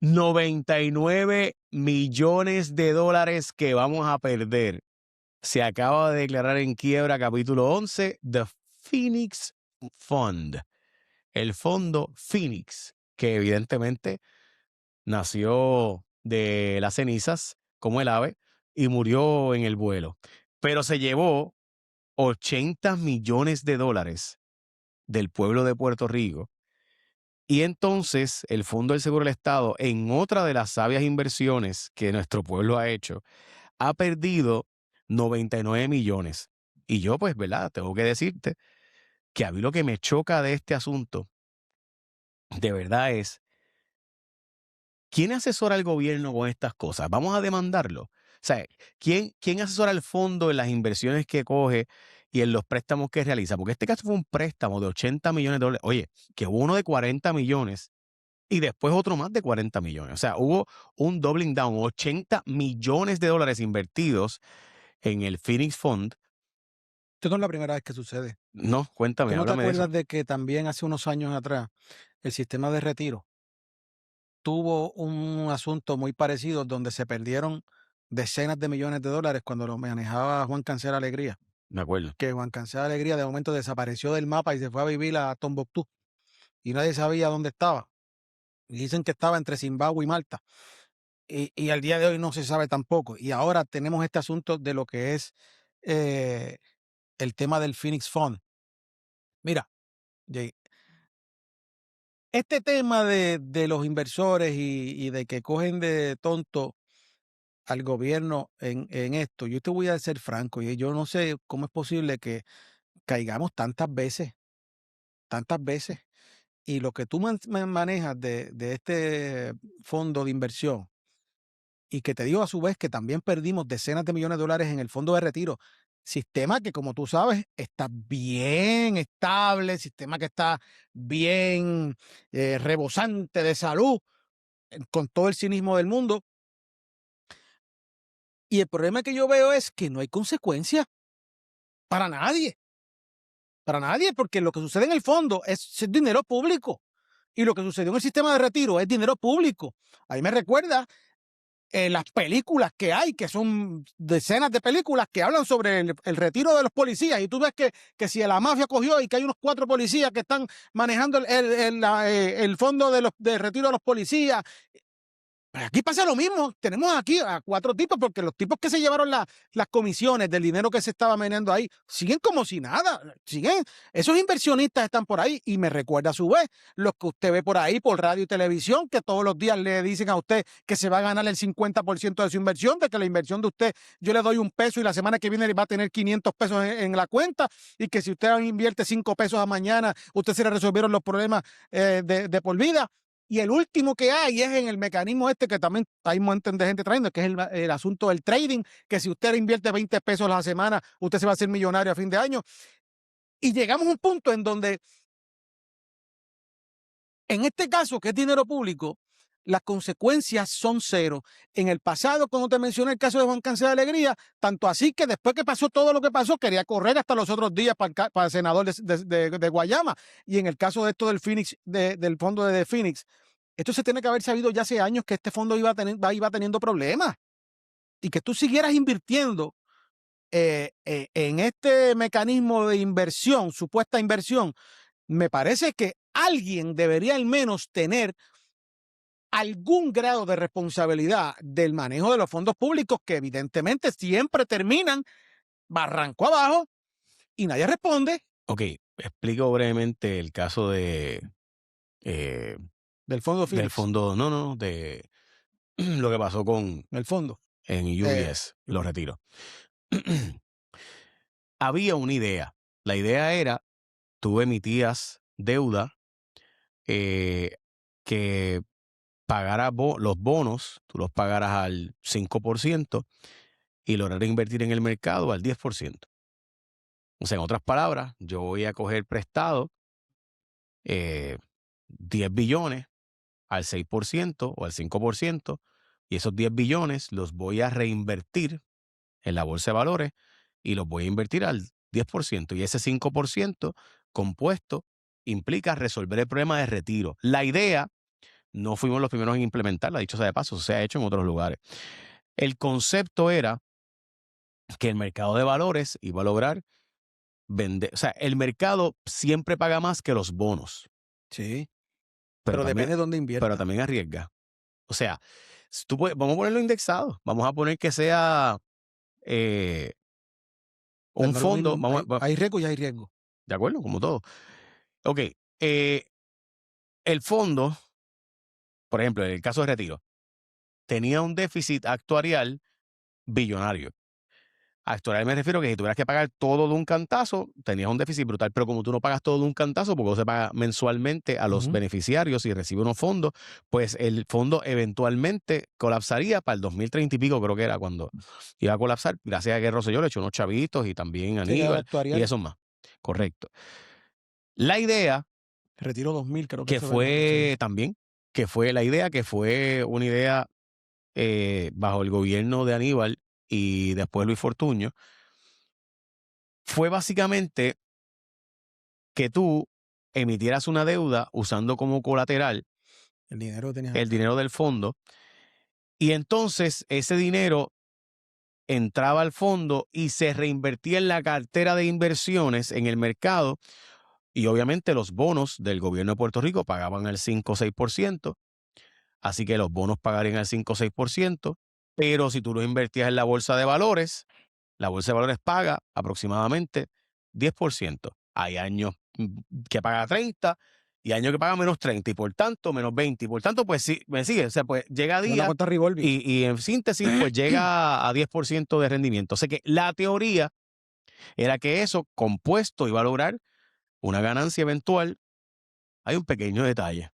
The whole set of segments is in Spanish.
$99 millones que vamos a perder. Se acaba de declarar en quiebra, capítulo 11, The Phoenix Fund. El fondo Phoenix, que evidentemente nació de las cenizas, como el ave, y murió en el vuelo. Pero se llevó $80 millones del pueblo de Puerto Rico. Y entonces el Fondo del Seguro del Estado, en otra de las sabias inversiones que nuestro pueblo ha hecho, ha perdido 99 millones. Y yo, pues, ¿verdad? Tengo que decirte que a mí lo que me choca de este asunto, de verdad, es ¿quién asesora al gobierno con estas cosas? ¿Vamos a demandarlo? O sea, ¿quién asesora al fondo en las inversiones que coge y en los préstamos que realiza? Porque este caso fue un préstamo de $80 millones. Oye, que hubo uno de 40 millones y después otro más de 40 millones. O sea, hubo un doubling down, $80 millones invertidos en el Phoenix Fund. Esto no es la primera vez que sucede. No, cuéntame, ¿Tú no te háblame de eso. acuerdas de que también hace unos años atrás el sistema de retiro tuvo un asunto muy parecido donde se perdieron decenas de millones de dólares cuando lo manejaba Juan Cancel Alegría? Me acuerdo. Que Juan Cancel Alegría de momento desapareció del mapa y se fue a vivir a Tombuctú y nadie sabía dónde estaba. Y dicen que estaba entre Zimbabue y Malta. Y al día de hoy no se sabe tampoco. Y ahora tenemos este asunto de lo que es eh, el tema del Phoenix Fund. Mira, Jay, este tema de los inversores y de que cogen de tonto al gobierno en esto, yo te voy a ser franco, y yo no sé cómo es posible que caigamos tantas veces, y lo que tú manejas de este fondo de inversión, y que te digo a su vez que también perdimos decenas de millones de dólares en el fondo de retiro, sistema que como tú sabes está bien estable, sistema que está bien rebosante de salud, con todo el cinismo del mundo. Y el problema que yo veo es que no hay consecuencia para nadie, porque lo que sucede en el fondo es dinero público y lo que sucedió en el sistema de retiro es dinero público. Ahí me recuerda las películas que hay, que son decenas de películas que hablan sobre el retiro de los policías, y tú ves que si la mafia cogió y que hay unos 4 policías que están manejando el fondo de retiro de los policías. Aquí pasa lo mismo. Tenemos aquí a 4 tipos, porque los tipos que se llevaron las comisiones del dinero que se estaba meneando ahí siguen como si nada. Siguen. Esos inversionistas están por ahí. Y me recuerda a su vez los que usted ve por ahí por radio y televisión, que todos los días le dicen a usted que se va a ganar el 50% de su inversión, de que la inversión de usted, yo le doy $1 y la semana que viene va a tener 500 pesos en la cuenta, y que si usted invierte 5 pesos a mañana, usted se le resolvieron los problemas de por vida. Y el último que hay es en el mecanismo este que también hay un montón de gente trayendo, que es el asunto del trading, que si usted invierte 20 pesos a la semana, usted se va a hacer millonario a fin de año. Y llegamos a un punto en donde, en este caso, que es dinero público, las consecuencias son cero. En el pasado, cuando te mencioné el caso de Juan Cancel de Alegría, tanto así que después que pasó todo lo que pasó, quería correr hasta los otros días para el senador de Guayama. Y en el caso de esto del Phoenix, del fondo de Phoenix, esto se tiene que haber sabido ya hace años, que este fondo iba teniendo problemas, y que tú siguieras invirtiendo en este mecanismo de inversión, supuesta inversión. Me parece que alguien debería al menos tener algún grado de responsabilidad del manejo de los fondos públicos, que evidentemente siempre terminan barranco abajo y nadie responde. Ok, explico brevemente el caso eh, Del fondo del Phoenix, fondo, no, de lo que pasó el fondo. en UBS, los retiros. Había una idea. La idea era, tú emitías deuda que pagaras los bonos, tú los pagaras al 5% y lograr invertir en el mercado al 10%. O sea, en otras palabras, yo voy a coger prestado 10 billones al 6% o al 5%, y esos 10 billones los voy a reinvertir en la bolsa de valores y los voy a invertir al 10%, y ese 5% compuesto implica resolver el problema de retiro. La idea no fuimos los primeros en implementarla, dicho sea de paso, se ha hecho en otros lugares. El concepto era que el mercado de valores iba a lograr vender, o sea, el mercado siempre paga más que los bonos, Sí, pero pero también, depende de dónde pero invierta. también arriesga. O sea, si tú vamos a ponerlo indexado, vamos a poner que sea eh, Pues un no es lo fondo, mismo. Hay riesgo y hay riesgo. de acuerdo, como todo. Ok, el fondo, por ejemplo, en el caso de retiro, tenía un déficit actuarial billonario. Actuarial me refiero que si tuvieras que pagar todo de un cantazo, tenías un déficit brutal, pero como tú no pagas todo de un cantazo, porque se paga mensualmente a los Ujú. beneficiarios y recibe unos fondos, pues el fondo eventualmente colapsaría para el 2030 y pico, creo que era cuando iba a colapsar, gracias a que Rosselló le echó unos chavitos y también Sí, era el Aníbal y actuarial. eso más. Correcto. La idea Retiro 2000, creo que que eso fue lo que se fue hizo. también, que fue una idea bajo el gobierno de Aníbal y después Luis Fortuño, fue básicamente que tú emitieras una deuda usando como colateral El dinero que tenías el acá. dinero del fondo y entonces ese dinero entraba al fondo y se reinvertía en la cartera de inversiones en el mercado y obviamente los bonos del gobierno de Puerto Rico pagaban el 5 o 6%, así que los bonos pagarían el 5 o 6%, pero si tú los invertías en la bolsa de valores, la bolsa de valores paga aproximadamente 10%. Hay años que paga 30 y años que paga menos 30 y por tanto menos 20. Y por tanto, pues sí, me sigue. O sea, pues llega a Es una día cuenta revolving. y en síntesis, pues llega a 10% de rendimiento. O sea que la teoría era que eso compuesto iba a lograr una ganancia eventual. Hay un pequeño detalle.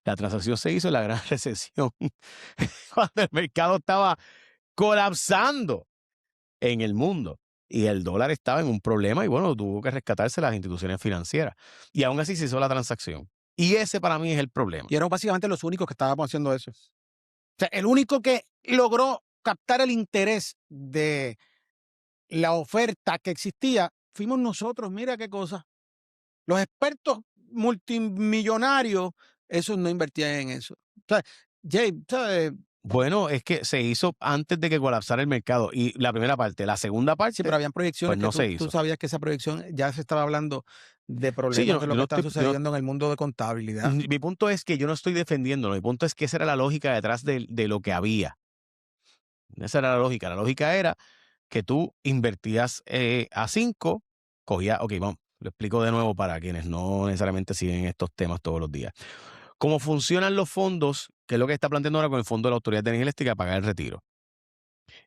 La transacción se hizo en la gran recesión, cuando el mercado estaba colapsando en el mundo. Y el dólar estaba en un problema y bueno, tuvo que rescatarse las instituciones financieras. Y aún así se hizo la transacción. Y ese para mí es el problema. Y eran básicamente los únicos que estábamos haciendo eso. O sea, el único que logró captar el interés de la oferta que existía fuimos nosotros. Mira qué cosa. Los expertos multimillonarios, esos no invertían en eso. O sea, Jay, ¿sabes? Bueno, es que se hizo antes de que colapsara el mercado. Y la primera parte, la segunda Sí, parte, pero habían pues proyecciones que no se tú hizo. sabías que esa proyección ya se estaba hablando de Sí, problemas de lo yo que no estaba estoy, sucediendo en el mundo de contabilidad. mi punto es que yo no estoy defendiéndolo. Mi punto es que esa era la lógica detrás de lo que había. Esa era la lógica. La lógica era que tú invertías a 5, cogías, ok, vamos, lo explico de nuevo para quienes no necesariamente siguen estos temas todos los días. ¿Cómo funcionan los fondos? ¿Qué es lo que está planteando ahora con el Fondo de la Autoridad de Energía Eléctrica? Pagar el retiro.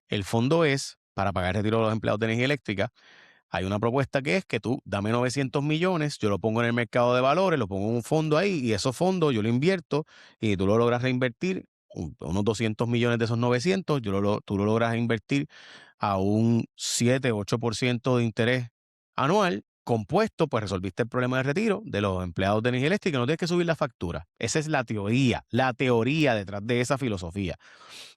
El fondo es para pagar el retiro de los empleados de energía eléctrica. Hay una propuesta que es que tú dame 900 millones, yo lo pongo en el mercado de valores, lo pongo en un fondo ahí y esos fondos yo lo invierto y tú lo logras reinvertir, unos 200 millones de esos 900, tú lo logras invertir a un 7-8% de interés anual compuesto, pues resolviste el problema de retiro de los empleados de energía eléctrica, no tienes que subir la factura. Esa es la teoría detrás de esa filosofía.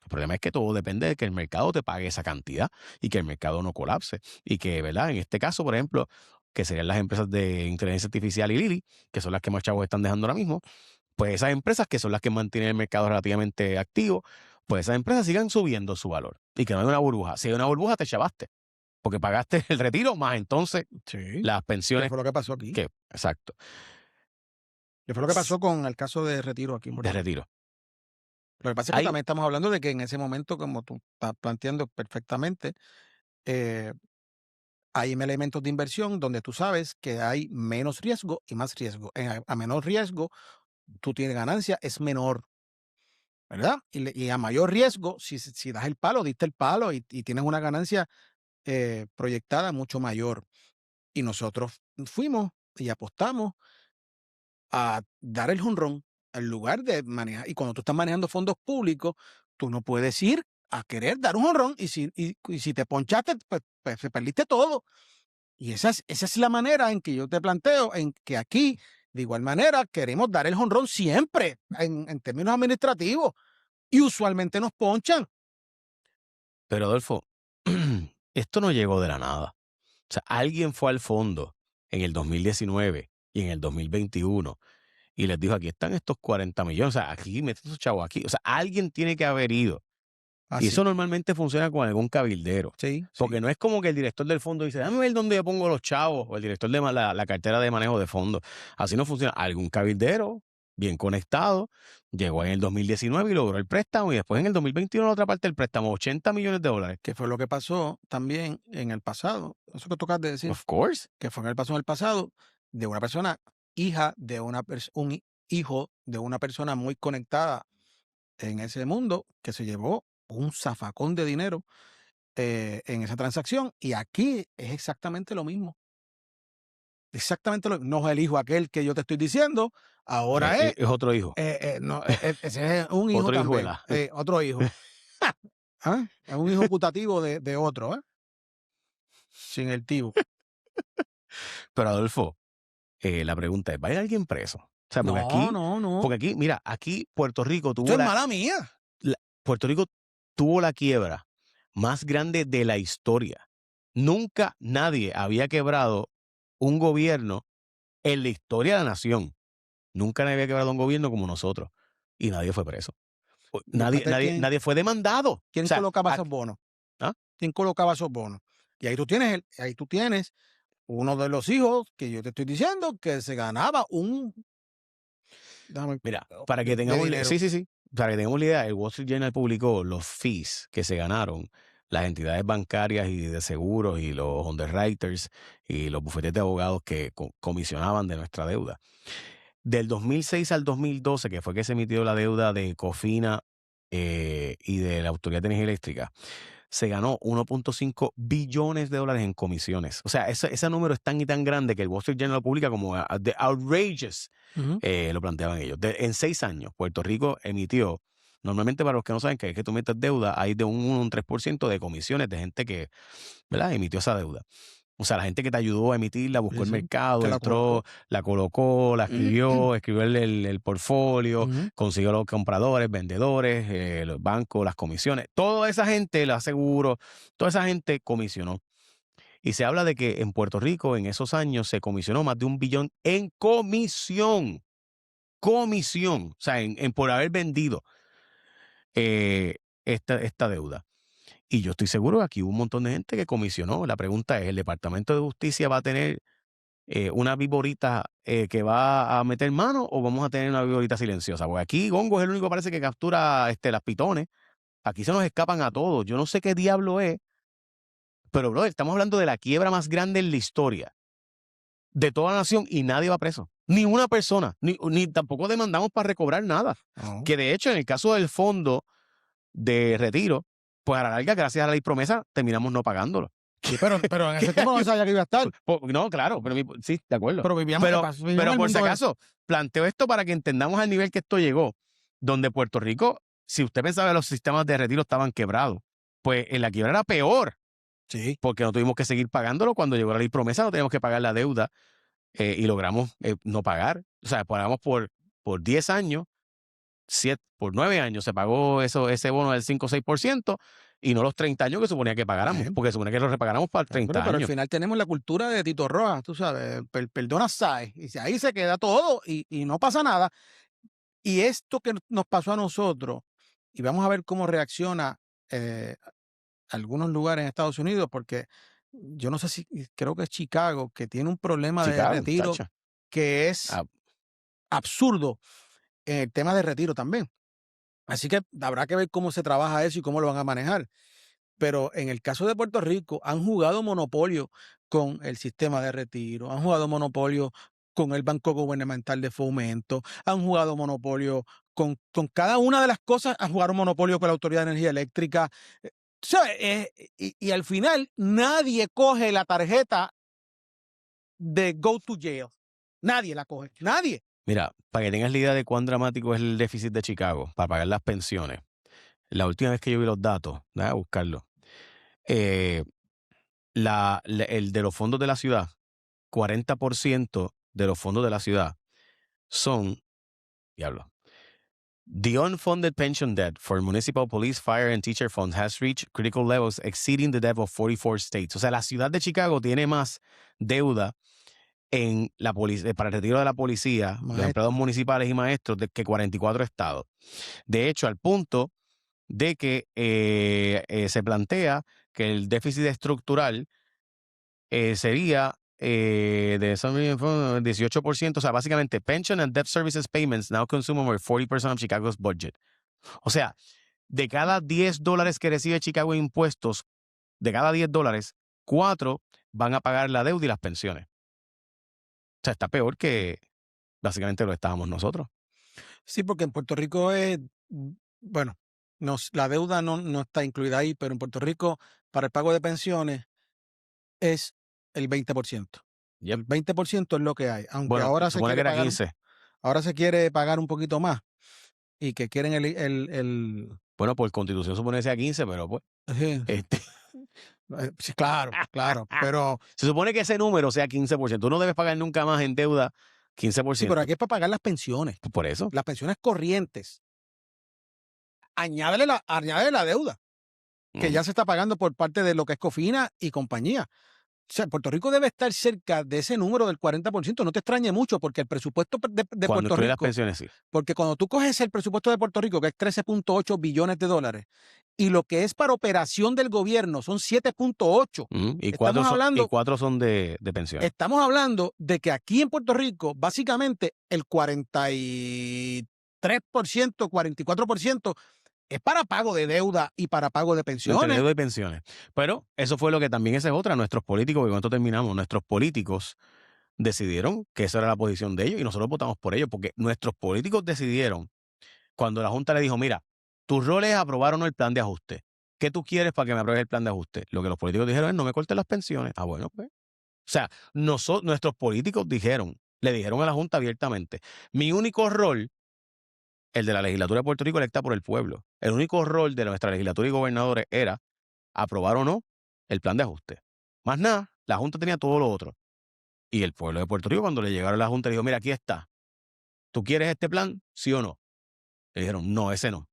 El problema es que todo depende de que el mercado te pague esa cantidad y que el mercado no colapse. Y que, ¿verdad? En este caso, por ejemplo, que serían las empresas de inteligencia artificial y Lili, que son las que más chavos están dejando ahora mismo, pues esas empresas que son las que mantienen el mercado relativamente activo, pues esas empresas sigan subiendo su valor y que no hay una burbuja. Si hay una burbuja, te chavaste, porque pagaste el retiro más entonces Sí. las ¿Qué pensiones fue lo que pasó aquí? que, exacto, ¿Qué fue lo que pasó con el caso de retiro aquí en de Puerto Rico? retiro. Lo que pasa es que Hay, también estamos hablando de que en ese momento, como tú estás planteando perfectamente, eh, hay elementos de inversión donde tú sabes que hay menos riesgo y más riesgo. A menor riesgo, tú tienes ganancia, es menor, ¿verdad? Y a mayor riesgo, si das el palo, diste el palo y tienes una ganancia proyectada mucho mayor. Y nosotros fuimos y apostamos a dar el jonrón en lugar de manejar. Y cuando tú estás manejando fondos públicos, tú no puedes ir a querer dar un jonrón y si te ponchaste, pues perdiste todo. Y esa es la manera en que yo te planteo, en que aquí, de igual manera, queremos dar el jonrón siempre en términos administrativos y usualmente nos ponchan. pero Adolfo, esto no llegó de la nada. O sea, alguien fue al fondo en el 2019 y en el 2021 y les dijo, aquí están estos 40 millones, o sea, aquí mete esos chavos aquí. O sea, alguien tiene que haber ido. Y Así. eso normalmente funciona con algún cabildero. Sí, Porque sí. no es como que el director del fondo dice, dame ver dónde yo pongo los chavos, o el director de la cartera de manejo de fondos. Así no funciona. Algún cabildero, bien conectado, llegó en el 2019 y logró el préstamo, y después en el 2021 la otra parte del préstamo, $80 millones. Que fue lo que pasó también en el pasado. Eso que tocas de decir, Of course. que fue en el pasado, de una persona, hija de un hijo de una persona muy conectada en ese mundo, que se llevó un zafacón de dinero en esa transacción. Y aquí es exactamente lo mismo. Exactamente lo mismo. No es el hijo aquel que yo te estoy diciendo, ahora es. Es otro hijo. No, ese es un hijo Otro hijo de también. Otro hijo. ¿Ah? Es un hijo putativo de otro, ¿eh? Sin el tío. Pero Adolfo, la pregunta es, ¿va a ir alguien preso? O sea, porque aquí, No. porque aquí, mira, aquí Puerto Rico Esto tuvo es mala mía. Puerto Rico tuvo la quiebra más grande de la historia. Nunca nadie había quebrado un gobierno en la historia de la nación. Nunca nadie había quebrado un gobierno como nosotros. Y nadie fue preso. Nadie fue demandado. ¿Quién O sea, colocaba esos bonos? ¿ah? ¿Quién colocaba esos bonos? Y ahí tú tienes uno de los hijos que yo te estoy diciendo que se ganaba un. Mira, para que tengamos dinero. sí. Para que tengamos la idea, el Wall Street Journal publicó los fees que se ganaron las entidades bancarias y de seguros y los underwriters y los bufetes de abogados que comisionaban de nuestra deuda. Del 2006 al 2012, que fue que se emitió la deuda de Cofina y de la Autoridad de Energía Eléctrica, se ganó $1.5 billones en comisiones. O sea, ese número es tan y tan grande que el Wall Street Journal lo publica como the outrageous, lo planteaban ellos. En 6 años, Puerto Rico emitió, normalmente para los que no saben que es que tú metes deuda, hay de un 1 a un 3% de comisiones de gente que, ¿verdad?, emitió esa deuda. O sea, la gente que te ayudó a emitirla, buscó el mercado, que la entró, la colocó, la escribió el portfolio, consiguió los compradores, vendedores, los bancos, las comisiones. Toda esa gente, la aseguro, toda esa gente comisionó. Y se habla de que en Puerto Rico en esos años se comisionó más de $1 billón en comisión. Comisión. O sea, en por haber vendido esta deuda. Y yo estoy seguro que aquí hubo un montón de gente que comisionó. La pregunta es, ¿el Departamento de Justicia va a tener una viborita que va a meter mano o vamos a tener una viborita silenciosa? Porque aquí Gongo es el único que parece que captura las pitones. Aquí se nos escapan a todos. Yo no sé qué diablo es. Pero, brother, estamos hablando de la quiebra más grande en la historia de toda la nación y nadie va preso. Ni una persona. Ni tampoco demandamos para recobrar nada. No. Que de hecho, en el caso del fondo de retiro, pues a la larga, gracias a la ley promesa, terminamos no pagándolo. Sí, pero en ese tiempo no sabía que iba a estar. No, claro, pero sí, de acuerdo. Pero vivíamos pero por si acaso, planteo esto para que entendamos al nivel que esto llegó, donde Puerto Rico, si usted pensaba que los sistemas de retiro estaban quebrados, pues en la quiebra era peor. Sí. Porque no tuvimos que seguir pagándolo. Cuando llegó la ley promesa, no teníamos que pagar la deuda y logramos no pagar. O sea, pagamos por 10 años, por 9 años se pagó ese bono del 5 o 6%, y no los 30 años que suponía que pagáramos, porque suponía que lo repagáramos para 30 años. Pero al final tenemos la cultura de Tito Rojas, tú sabes, perdona, ¿sabes? Y ahí se queda todo y no pasa nada. Y esto que nos pasó a nosotros, y vamos a ver cómo reacciona algunos lugares en Estados Unidos, porque yo no sé si, creo que es Chicago, que tiene un problema de retiro que es absurdo en el tema de retiro también. Así que habrá que ver cómo se trabaja eso y cómo lo van a manejar. Pero en el caso de Puerto Rico, han jugado monopolio con el sistema de retiro, han jugado monopolio con el Banco Gubernamental de Fomento, han jugado monopolio con cada una de las cosas, han jugado monopolio con la Autoridad de Energía Eléctrica. ¿Sabes? Y al final nadie coge la tarjeta de Go to Jail. Nadie la coge. Nadie. Mira, para que tengas la idea de cuán dramático es el déficit de Chicago para pagar las pensiones, la última vez que yo vi los datos, déjame buscarlo, el de los fondos de la ciudad, 40% de los fondos de la ciudad son, diablo, the unfunded pension debt for municipal, police, fire, and teacher funds has reached critical levels exceeding the debt of 44 states. O sea, la ciudad de Chicago tiene más deuda para el retiro de la policía, los empleados municipales y maestros, que 44 estados. De hecho, al punto de que se plantea que el déficit estructural sería de 18%, o sea, básicamente pension and debt services payments now consume over 40% of Chicago's budget. O sea, de cada $10 que recibe Chicago en impuestos, de cada $10, 4 van a pagar la deuda y las pensiones. O sea, está peor que básicamente lo estábamos nosotros. Sí, porque en Puerto Rico bueno, la deuda no está incluida ahí, pero en Puerto Rico para el pago de pensiones es el 20%. Yep. El 20% es lo que hay, aunque Bueno, ahora supone que era 15. Ahora se quiere pagar un poquito más y que quieren Bueno, por constitución supone que sea 15, pero pues. Sí, claro, pero se supone que ese número sea 15%. Tú no debes pagar nunca más en deuda 15%. sí, pero aquí es para pagar las pensiones. Por eso. Las pensiones corrientes. Añádele la deuda, que ya se está pagando por parte de lo que es Cofina y compañía. O sea, Puerto Rico debe estar cerca de ese número del 40%. No te extrañe mucho, porque el presupuesto de cuando Puerto Rico... las pensiones, sí. Porque cuando tú coges el presupuesto de Puerto Rico, que es 13.8 billones de dólares, y lo que es para operación del gobierno son 7.8. Y 4 son de pensiones. Estamos hablando de que aquí en Puerto Rico, básicamente, el 43%, 44% es para pago de deuda y para pago de pensiones. Entre deuda y pensiones. Pero eso fue lo que también esa es otra. Nuestros políticos, y con esto terminamos, nuestros políticos decidieron que esa era la posición de ellos y nosotros votamos por ellos porque nuestros políticos decidieron cuando la Junta le dijo, mira, tu rol es aprobar o no el plan de ajuste. ¿Qué tú quieres para que me apruebe el plan de ajuste? Lo que los políticos dijeron es, no me cortes las pensiones. Ah, bueno, pues. O sea, nuestros políticos le dijeron a la Junta abiertamente, mi único rol, el de la legislatura de Puerto Rico electa por el pueblo, el único rol de nuestra legislatura y gobernadores era aprobar o no el plan de ajuste. Más nada, la Junta tenía todo lo otro. Y el pueblo de Puerto Rico, cuando le llegaron a la Junta, le dijo, mira, aquí está. ¿Tú quieres este plan? ¿Sí o no? Le dijeron, no, ese no.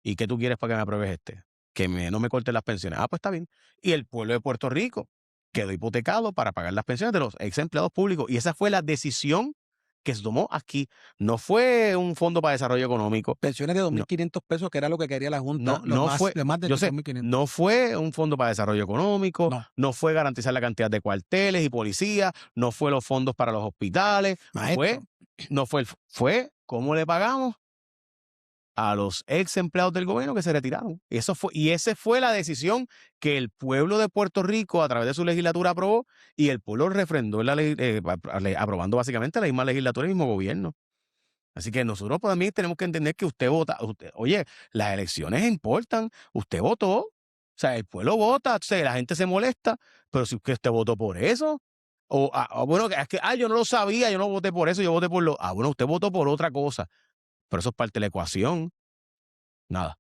¿Y qué tú quieres para que me apruebes este? Que no me corten las pensiones. Ah, pues está bien. Y el pueblo de Puerto Rico quedó hipotecado para pagar las pensiones de los ex empleados públicos. Y esa fue la decisión que se tomó aquí. No fue un fondo para desarrollo económico. Pensiones de 2.500 pesos, que era lo que quería la Junta. No fue, yo sé, no fue un fondo para desarrollo económico, no fue garantizar la cantidad de cuarteles y policías, no fue los fondos para los hospitales, fue cómo le pagamos a los ex empleados del gobierno que se retiraron. Esa fue la decisión que el pueblo de Puerto Rico a través de su legislatura aprobó y el pueblo refrendó la ley, aprobando básicamente la misma legislatura y el mismo gobierno. Así que nosotros también tenemos que entender que usted vota. Oye, las elecciones importan. Usted votó. O sea, el pueblo vota. O sea, la gente se molesta. Pero si usted votó por eso. Bueno, es que yo no lo sabía. Yo no voté por eso. Yo voté por lo. Bueno, usted votó por otra cosa. Pero eso es parte de la ecuación. Nada.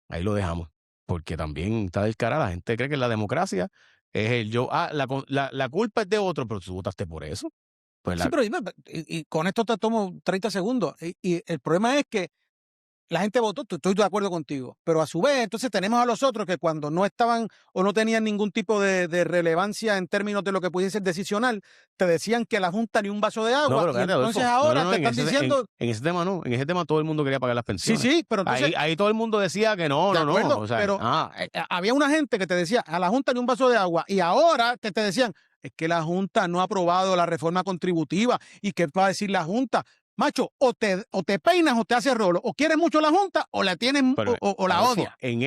Ahí lo dejamos. Porque también está del cara. La gente cree que la democracia es el yo. La culpa es de otro. Pero tú votaste por eso. Pues sí, pero y con esto te tomo 30 segundos. Y el problema es que la gente votó, estoy de acuerdo contigo, pero a su vez entonces tenemos a los otros que cuando no estaban o no tenían ningún tipo de relevancia en términos de lo que pudiese ser decisional, te decían que la Junta ni un vaso de agua. No, pero entonces ahora te están diciendo... En ese tema no, en ese tema todo el mundo quería pagar las pensiones. Sí, pero entonces... Ahí todo el mundo decía que no. O sea, pero había una gente que te decía, a la Junta ni un vaso de agua, y ahora te decían, es que la Junta no ha aprobado la reforma contributiva, y ¿qué va a decir la Junta? Macho, o te peinas o te haces rolo. O quieres mucho la Junta o la tienes o la odias. En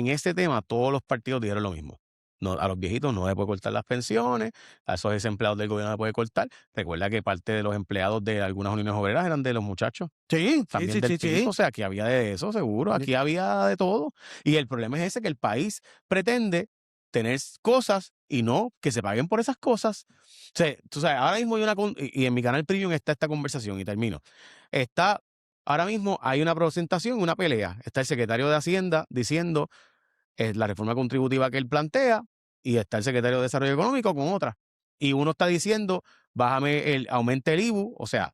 este tema, todos los partidos dijeron lo mismo. No, a los viejitos no se puede cortar las pensiones, a esos desempleados del gobierno no se puede cortar. Recuerda que parte de los empleados de algunas uniones obreras eran de los muchachos. Sí, también del PIB. O sea, aquí había de eso, seguro. Aquí había de todo. Y el problema es ese, que el país pretende tener cosas y no que se paguen por esas cosas. O sea, tú sabes, ahora mismo y en mi canal Premium está esta conversación y termino. Ahora mismo hay una presentación, una pelea. Está el secretario de Hacienda diciendo la reforma contributiva que él plantea y está el secretario de Desarrollo Económico con otra. Y uno está diciendo, aumente el IBU, o sea,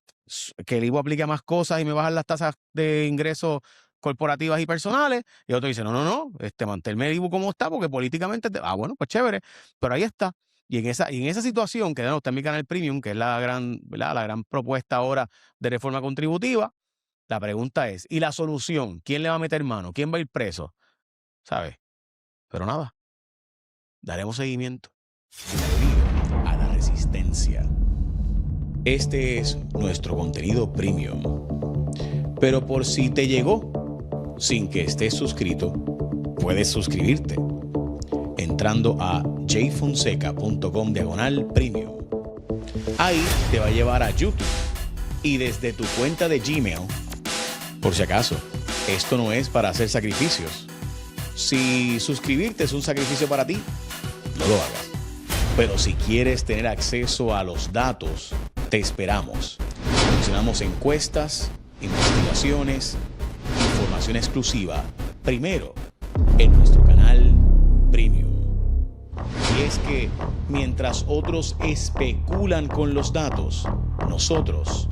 que el IBU aplique a más cosas y me bajan las tasas de ingresos corporativas y personales, y otro dice, no, manténme el IBU como está, porque políticamente, bueno, pues chévere, pero ahí está. Y en esa situación, que está en mi canal Premium, que es la gran, ¿verdad?, la gran propuesta ahora de reforma contributiva, la pregunta es, ¿y la solución? ¿Quién le va a meter mano? ¿Quién va a ir preso? ¿Sabes? Pero nada, daremos seguimiento. Bienvenido a La Resistencia. Este es nuestro contenido premium. Pero por si te llegó sin que estés suscrito, puedes suscribirte entrando a jfonseca.com/premium. Ahí te va a llevar a YouTube y desde tu cuenta de Gmail, por si acaso, esto no es para hacer sacrificios. Si suscribirte es un sacrificio para ti, no lo hagas. Pero si quieres tener acceso a los datos, te esperamos. Funcionamos encuestas, investigaciones, información exclusiva, primero en nuestro canal Premium. Y es que mientras otros especulan con los datos, nosotros